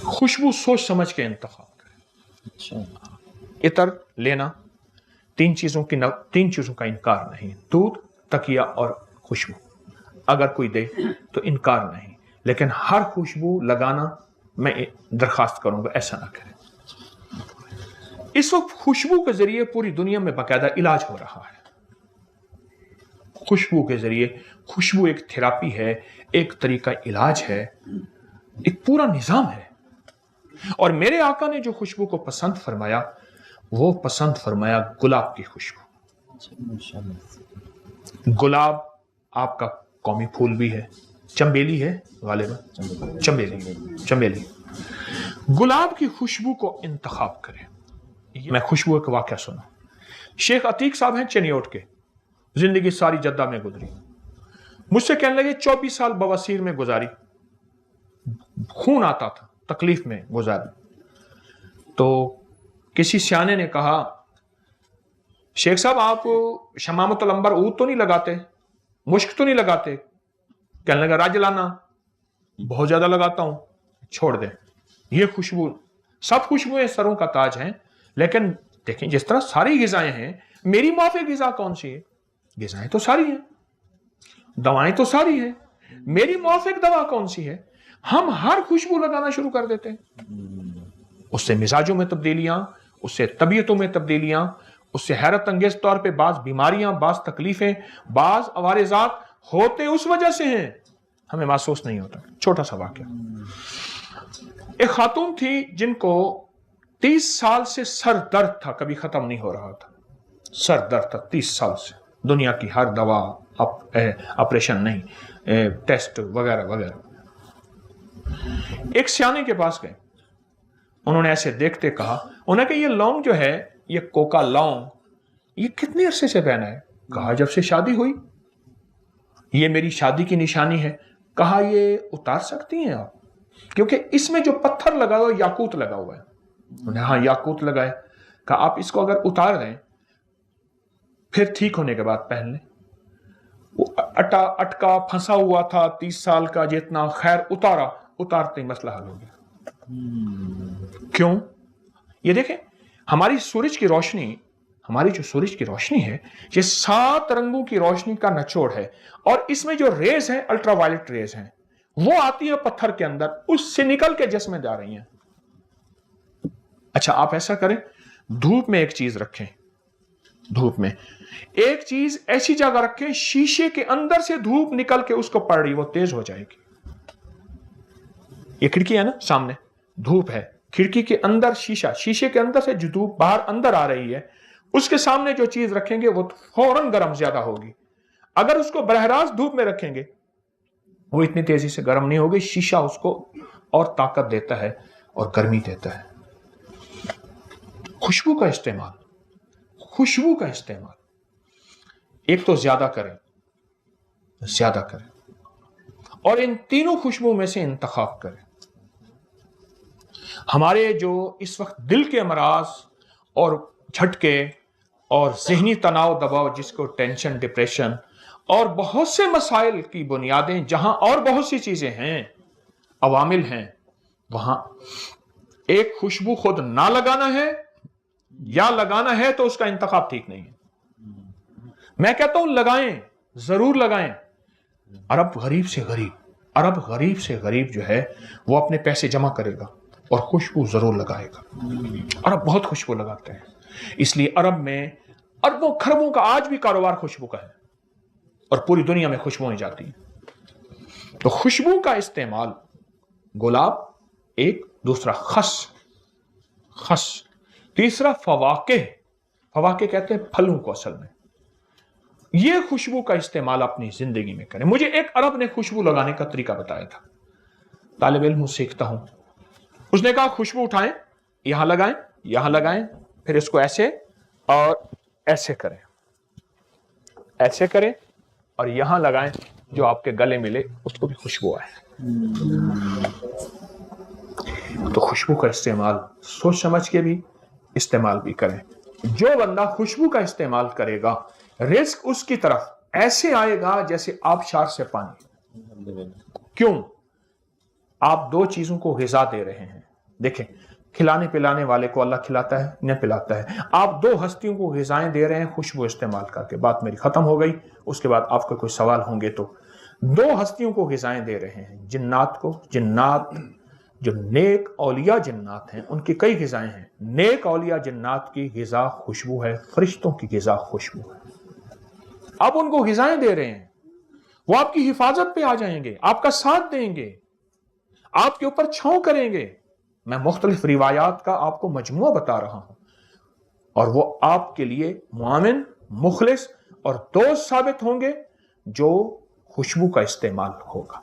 खुशबू सोच समझ के इंतखाब करें। इतर लेना, तीन चीजों का इनकार नहीं, दूध, तकिया और खुशबू। अगर कोई दे तो इनकार नहीं, लेकिन हर खुशबू लगाना मैं दरखास्त करूंगा ऐसा ना करें। इस वक्त खुशबू के जरिए पूरी दुनिया में बाकायदा इलाज हो रहा है। खुशबू के जरिए, खुशबू एक थेरापी है, एक तरीका इलाज है, एक पूरा निजाम है। और मेरे आका ने जो खुशबू को पसंद फरमाया, वो पसंद फरमाया गुलाब की खुशबू। गुलाब आपका कौमी फूल भी है, चंबेली है गालिबा, चंबेली। गुलाब की खुशबू को इंतखाब करें। मैं खुशबू का वाकया सुना। शेख अतीक साहब हैं चनियोट के, जिंदगी सारी जद्दा में गुजरी। मुझसे कहने लगे 24 साल बवासीर में गुजारी, खून आता था, तकलीफ में गुजारी। तो किसी सियाने ने कहा, शेख साहब आप शमामतुल अंबर ऊद तो नहीं लगाते, मुश्क तो नहीं लगाते? कहने लगा राजलाना बहुत ज्यादा लगाता हूं। छोड़ दे, ये खुशबू, सब खुशबुएं सरों का ताज हैं, लेकिन देखें जिस तरह सारी गिजाएं हैं, मेरी माफी गिजा कौन सी है? गिजाएं तो सारी हैं, दवाएं तो सारी हैं, मेरी मुआफिक दवा कौन सी है? हम हर खुशबू लगाना शुरू कर देते हैं। उससे मिजाजों में तब्दीलियां, उससे तबीयतों में तब्दीलियां, उससे हैरत अंगेज तौर पे बाज बीमारियां, बाज तकलीफें, बाज अवारिजात होते उस वजह से हैं, हमें महसूस नहीं होता। छोटा सा वाकया, एक खातून थी जिनको 30 साल से सर दर्द था, कभी खत्म नहीं हो रहा था। सर दर्द था 30 साल से, दुनिया की हर दवा, ऑपरेशन नहीं, टेस्ट वगैरह वगैरह। एक सियाने के पास गए, उन्होंने ऐसे देखते कहा, उन्होंने कहा ये लौंग जो है, ये कोका लौंग, ये कितने अरसे से पहना है? कहा जब से शादी हुई। ये मेरी शादी की निशानी है। कहा ये उतार सकती हैं आप? क्योंकि इसमें जो पत्थर लगा हुआ है याकूत लगा हुआ है। उन्होंने हाँ याकूत लगाए। कहा आप इसको अगर उतार दें, फिर ठीक होने के बाद पहन लें। वो अटका फंसा हुआ था 30 साल का, जितना खैर उतारते ही मसला हल हो गया। क्यों? ये देखें, हमारी सूरज की रोशनी, हमारी जो सूरज की रोशनी है, ये 7 रंगों की रोशनी का निचोड़ है, और इसमें जो रेज हैं, अल्ट्रावायलेट रेज हैं, वो आती है पत्थर के अंदर, उससे निकल के जिस्म में जा रही हैं। अच्छा आप ऐसा करें, धूप में एक चीज रखें, धूप में एक चीज ऐसी जगह रखें, शीशे के अंदर से धूप निकल के उसको पड़ रही, वो तेज हो जाएगी। ये खिड़की है ना सामने, धूप है, खिड़की के अंदर शीशा, शीशे के अंदर से जो धूप बाहर अंदर आ रही है, उसके सामने जो चीज रखेंगे वो फौरन गर्म ज्यादा होगी। अगर उसको बरह रास्त धूप में रखेंगे, वो इतनी तेजी से गर्म नहीं होगी। शीशा उसको और ताकत देता है और गर्मी देता है। खुशबू का इस्तेमाल, खुशबू का इस्तेमाल एक तो ज्यादा करें, ज्यादा करें, और इन तीनों खुशबू में से इंतखाब करें। हमारे जो इस वक्त दिल के अमराज और झटके और जहनी तनाव दबाव, जिसको टेंशन, डिप्रेशन और बहुत से मसाइल की बुनियादें, जहां और बहुत सी चीजें हैं, अवामिल हैं, वहां एक खुशबू खुद ना लगाना है या लगाना है तो उसका इंतखाब ठीक नहीं है। मैं कहता हूं लगाएं, जरूर लगाएं। अरब गरीब से गरीब जो है वो अपने पैसे जमा करेगा और खुशबू जरूर लगाएगा। अरब बहुत खुशबू लगाते हैं, इसलिए अरब में अरबों खरबों का आज भी कारोबार खुशबू का है, और पूरी दुनिया में खुशबुएं जाती हैं। तो खुशबू का इस्तेमाल, गुलाब एक, दूसरा खस, तीसरा फवाके कहते हैं फलों को असल में। ये खुशबू का इस्तेमाल अपनी जिंदगी में करें। मुझे एक अरब ने खुशबू लगाने का तरीका बताया था, तालिब इल्म सीखता हूं। उसने कहा खुशबू उठाएं, यहां लगाएं, फिर इसको ऐसे और ऐसे करें और यहां लगाएं, जो आपके गले मिले उसको भी खुशबू आए। तो खुशबू का इस्तेमाल सोच समझ के भी इस्तेमाल भी करें। जो बंदा खुशबू का इस्तेमाल करेगा, रिस्क उसकी तरफ ऐसे आएगा जैसे आबशार से पानी। क्यों? آپ دو چیزوں کو غذا دے رہے ہیں. دیکھیں کھلانے پلانے والے کو اللہ کھلاتا ہے نہ پلاتا ہے. آپ دو ہستیوں کو غذائیں دے رہے ہیں خوشبو استعمال کر کے. بات میری ختم ہو گئی. اس کے بعد آپ کا کوئی سوال ہوں گے تو. دو ہستیوں کو غذائیں دے رہے ہیں جنات کو. جنات جو نیک اولیاء جنات ہیں ان کی کئی غذائیں ہیں. نیک اولیاء جنات کی غذا خوشبو ہے, فرشتوں کی غذا خوشبو ہے. آپ ان کو غذائیں دے رہے ہیں, وہ آپ کی حفاظت پہ آ جائیں گے, آپ کا ساتھ دیں گے, آپ کے اوپر چھاؤں کریں گے. میں مختلف روایات کا آپ کو مجموعہ بتا رہا ہوں, اور وہ آپ کے لیے معاون, مخلص اور دوست ثابت ہوں گے جو خوشبو کا استعمال ہوگا.